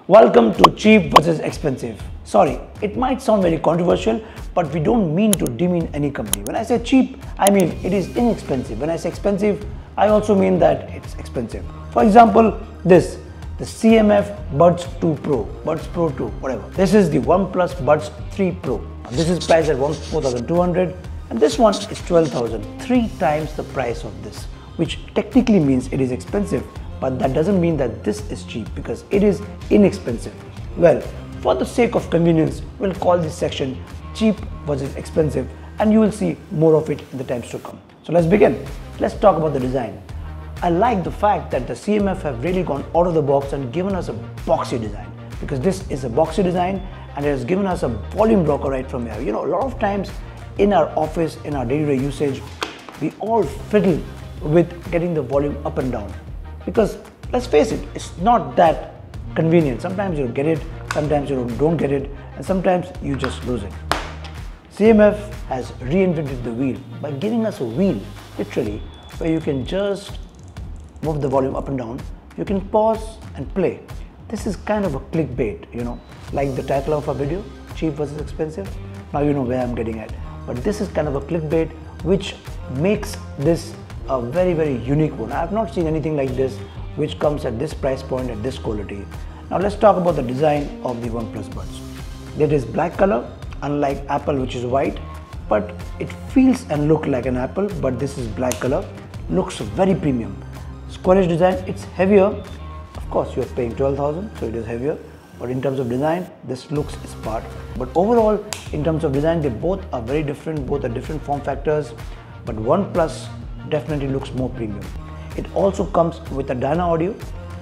Welcome to cheap versus expensive. Sorry, it might sound very controversial, but we don't mean to demean any company. When I say cheap, I mean it is inexpensive. When I say expensive, I also mean that it's expensive. For example, the CMF Buds 2 Pro, Buds Pro 2, whatever. This is the OnePlus Buds 3 Pro. This is priced at 4,200 and this one is 12,000, 3 times the price of this, which technically means it is expensive. But that doesn't mean that this is cheap because it is inexpensive. Well, for the sake of convenience, we'll call this section cheap versus expensive and you will see more of it in the times to come. So let's begin. Let's talk about the design. I like the fact that the CMF have really gone out of the box and given us a boxy design, because this is a boxy design and it has given us a volume blocker right from here. You know, a lot of times in our office, in our day-to-day usage, we all fiddle with getting the volume up and down. Because let's face it, it's not that convenient. Sometimes you get it, sometimes you don't get it, and sometimes you just lose it. CMF has reinvented the wheel by giving us a wheel, literally, where you can just move the volume up and down. You can pause and play. This is kind of a clickbait, you know, like the title of our video, cheap versus expensive. Now you know where I'm getting at. But this is kind of a clickbait which makes this a very, very unique one. I have not seen anything like this which comes at this price point, at this quality. Now let's talk about the design of the OnePlus Buds. It is black color, unlike Apple which is white, but it feels and looks like an Apple, but this is black color, looks very premium. Squarish design, it's heavier. Of course you're paying 12,000, so it is heavier, but in terms of design, this looks smart. But overall, in terms of design, they both are very different, both are different form factors, but OnePlus definitely looks more premium. It also comes with a Dyna audio,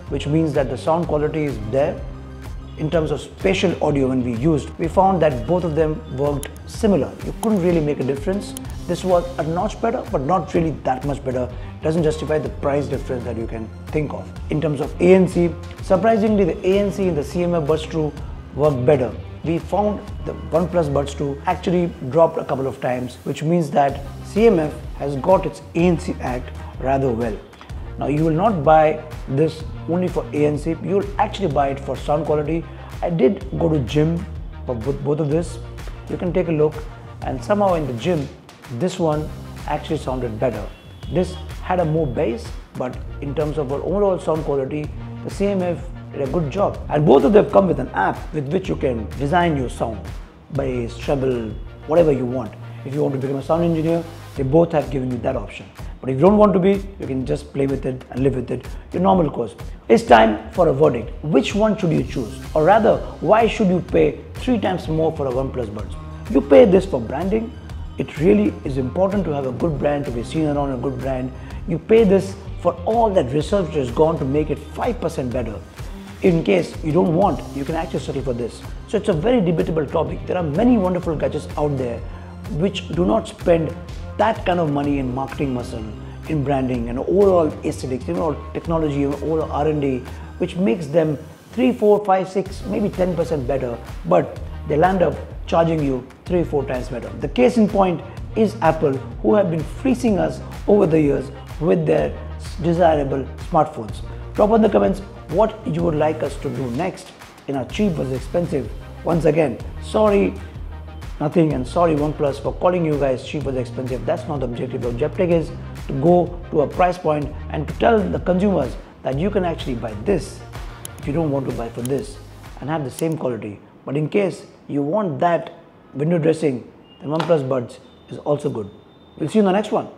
which means that the sound quality is there. In terms of spatial audio, when we used, we found that both of them worked similar. You couldn't really make a difference. This was a notch better, but not really that much better. It doesn't justify the price difference that you can think of. In terms of ANC, surprisingly the ANC in the CMF Buds 2 worked better. We found the OnePlus Buds 2 actually dropped a couple of times, which means that CMF has got its ANC act rather well. Now you will not buy this only for ANC, you will actually buy it for sound quality. I did go to gym for both of this. You can take a look, and somehow in the gym, this one actually sounded better. This had a more bass, but in terms of overall sound quality, the CMF did a good job. And both of them come with an app with which you can design your sound, bass, treble, whatever you want. If you want to become a sound engineer, they both have given you that option. But if you don't want to be, you can just play with it and live with it, your normal course. It's time for a verdict. Which one should you choose? Or rather, why should you pay 3 times more for a OnePlus Buds? You pay this for branding. It really is important to have a good brand, to be seen around a good brand. You pay this for all that research has gone to make it 5% better. In case you don't want, you can actually settle for this. So it's a very debatable topic. There are many wonderful gadgets out there which do not spend that kind of money in marketing muscle, in branding and overall aesthetics, overall technology, overall R&D, which makes them 3, 4, 5, 6, maybe 10% better, but they'll end up charging you 3, 4 times better. The case in point is Apple, who have been fleecing us over the years with their desirable smartphones. Drop in the comments what you would like us to do next in our cheap versus expensive. Once again, sorry nothing and sorry OnePlus for calling you guys cheap versus expensive. That's not the objective. The objective is to go to a price point and to tell the consumers that you can actually buy this if you don't want to buy for this and have the same quality. But in case you want that window dressing, then OnePlus Buds is also good. We'll see you in the next one.